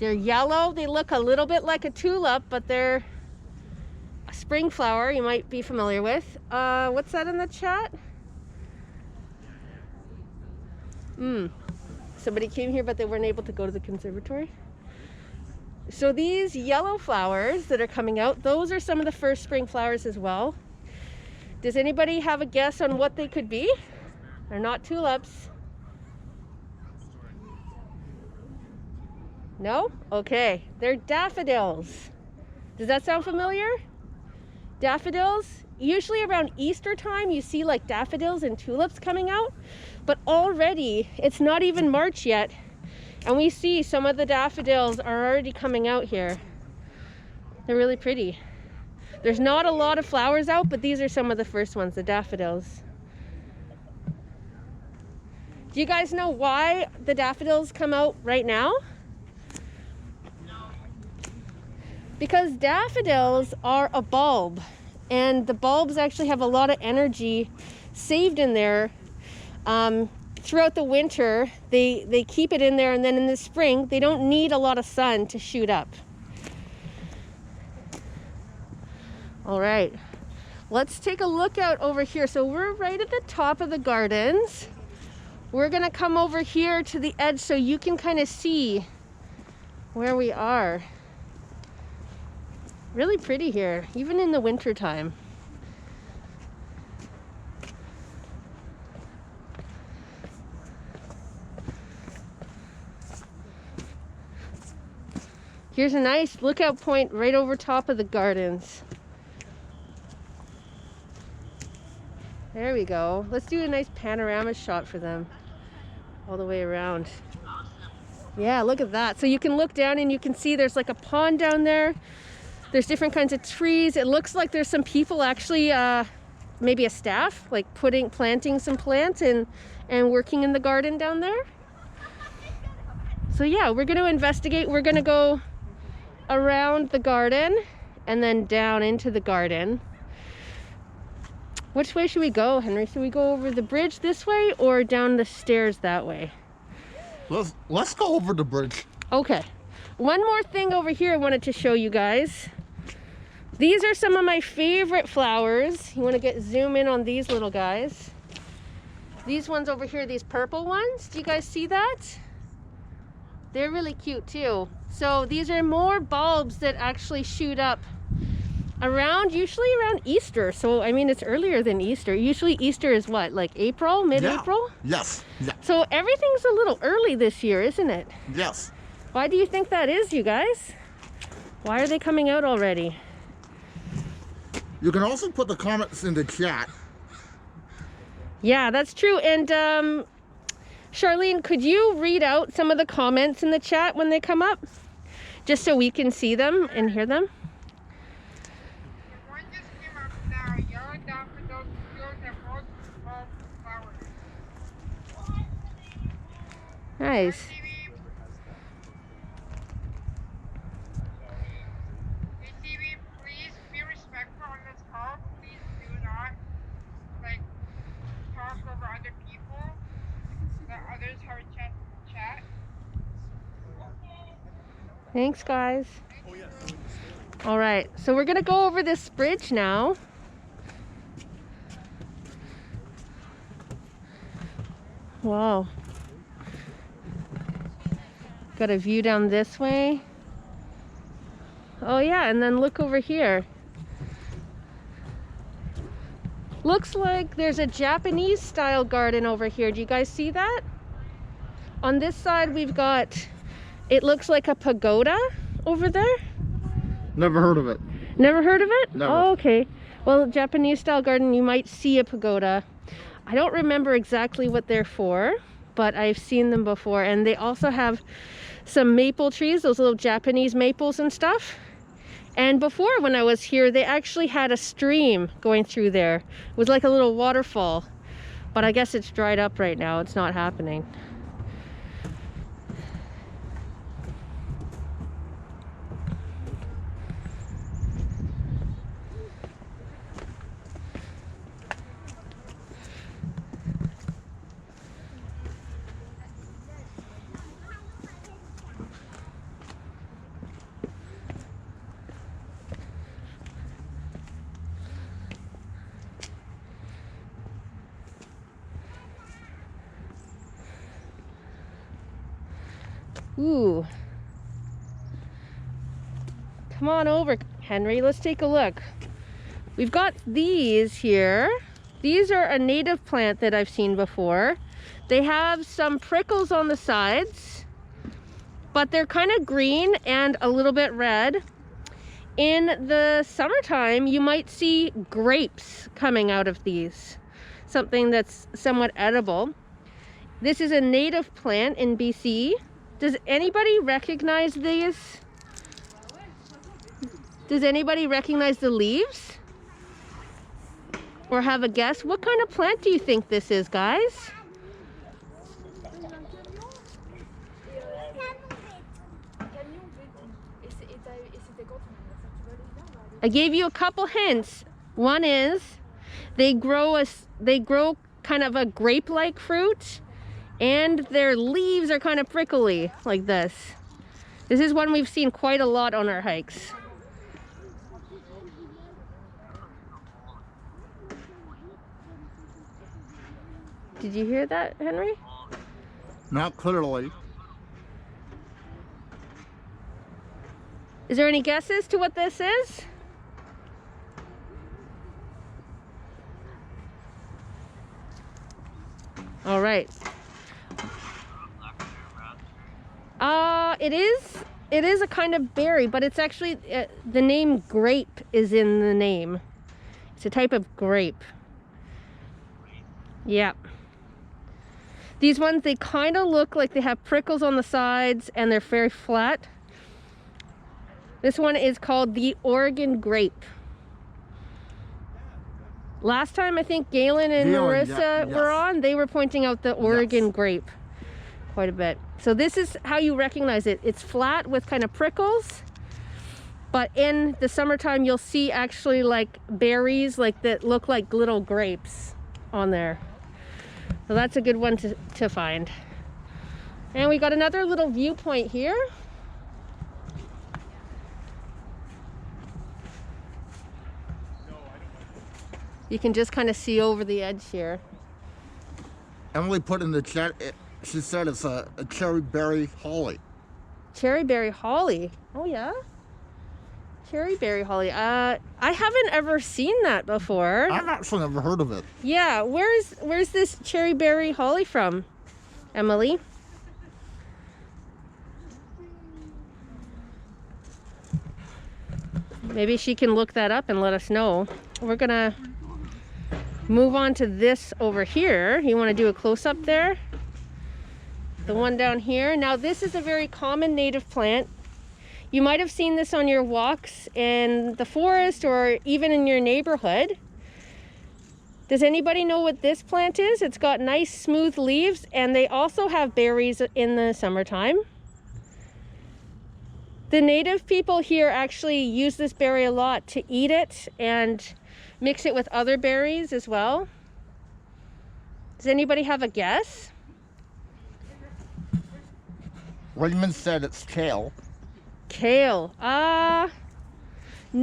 They're yellow. They look a little bit like a tulip, but they're a spring flower you might be familiar with. What's that in the chat? Somebody came here, but they weren't able to go to the conservatory. So these yellow flowers that are coming out, those are some of the first spring flowers as well. Does anybody have a guess on what they could be? They're not tulips. No? Okay. They're daffodils. Does that sound familiar? Daffodils? Usually around Easter time you see like daffodils and tulips coming out. But already, it's not even March yet, and we see some of the daffodils are already coming out here. They're really pretty. There's not a lot of flowers out, but these are some of the first ones, the daffodils. Do you guys know why the daffodils come out right now? No. Because daffodils are a bulb, and the bulbs actually have a lot of energy saved in there. Throughout the winter, they keep it in there, and then in the spring, they don't need a lot of sun to shoot up. All right, let's take a look out over here. So we're right at the top of the gardens. We're gonna come over here to the edge so you can kind of see where we are. Really pretty here, even in the winter time. Here's a nice lookout point right over top of the gardens. There we go. Let's do a nice panorama shot for them all the way around. Yeah, look at that. So you can look down and you can see there's like a pond down there. There's different kinds of trees. It looks like there's some people actually, maybe a staff, like planting some plants and working in the garden down there. So yeah, we're going to investigate. We're going to go around the garden and then down into the garden. Which way should we go, Henry? Should we go over the bridge this way or down the stairs that way? Let's go over the bridge. Okay. One more thing over here I wanted to show you guys. These are some of my favorite flowers. You want to zoom in on these little guys. These ones over here, these purple ones. Do you guys see that? They're really cute too. So these are more bulbs that actually shoot up usually around Easter. So I mean, it's earlier than Easter. Usually Easter is what, like April, mid-April? Yeah. Yes. Yeah. So everything's a little early this year, isn't it? Yes. Why do you think that is, you guys? Why are they coming out already? You can also put the comments in the chat. Yeah, that's true. And Charlene, could you read out some of the comments in the chat when they come up? Just so we can see them and hear them. One just came up now. Yellow daffodils have most bulb flowers. Nice. ATV, please be respectful on this call. Please do not talk over other people. Let others have a chance to chat. Thanks, guys. All right, so we're gonna go over this bridge now. Wow. Got a view down this way. Oh yeah, and then look over here. Looks like there's a Japanese style garden over here. Do you guys see that? On this side we've got, it looks like a pagoda over there. Never heard of it. Never heard of it? Never. Oh, okay. Well, Japanese style garden, you might see a pagoda. I don't remember exactly what they're for, but I've seen them before. And they also have some maple trees, those little Japanese maples and stuff. And before, when I was here, they actually had a stream going through there. It was like a little waterfall, but I guess it's dried up right now. It's not happening. Ooh. Come on over, Henry. Let's take a look. We've got these here. These are a native plant that I've seen before. They have some prickles on the sides, but they're kind of green and a little bit red. In the summertime, you might see grapes coming out of these, something that's somewhat edible. This is a native plant in BC. Does anybody recognize these? Does anybody recognize the leaves? Or have a guess? What kind of plant do you think this is, guys? I gave you a couple hints. One is they grow kind of a grape-like fruit, and their leaves are kind of prickly like this. This is one we've seen quite a lot on our hikes. Did you hear that, Henry? Not clearly. Is there any guesses to what this is? All right. It is a kind of berry, but it's actually, the name grape is in the name. It's a type of grape. Yeah. These ones, they kind of look like they have prickles on the sides and they're very flat. This one is called the Oregon grape. Last time I think Galen and Marissa were on, they were pointing out the Oregon grape quite a bit. So this is how you recognize it. It's flat with kind of prickles, but in the summertime you'll see actually like berries like that look like little grapes on there. So that's a good one to find. And we got another little viewpoint here. You can just kind of see over the edge here. Emily put in the chat, she said it's a cherry berry holly. Cherry berry holly. Oh yeah? Cherry berry holly. I haven't ever seen that before. I've actually never heard of it. Yeah, where's this cherry berry holly from, Emily? Maybe she can look that up and let us know. We're gonna move on to this over here. You want to do a close-up there? The one down here. Now this is a very common native plant. You might have seen this on your walks in the forest or even in your neighborhood. Does anybody know what this plant is? It's got nice smooth leaves and they also have berries in the summertime. The native people here actually use this berry a lot to eat it and mix it with other berries as well. Does anybody have a guess? Raymond said it's kale. Kale.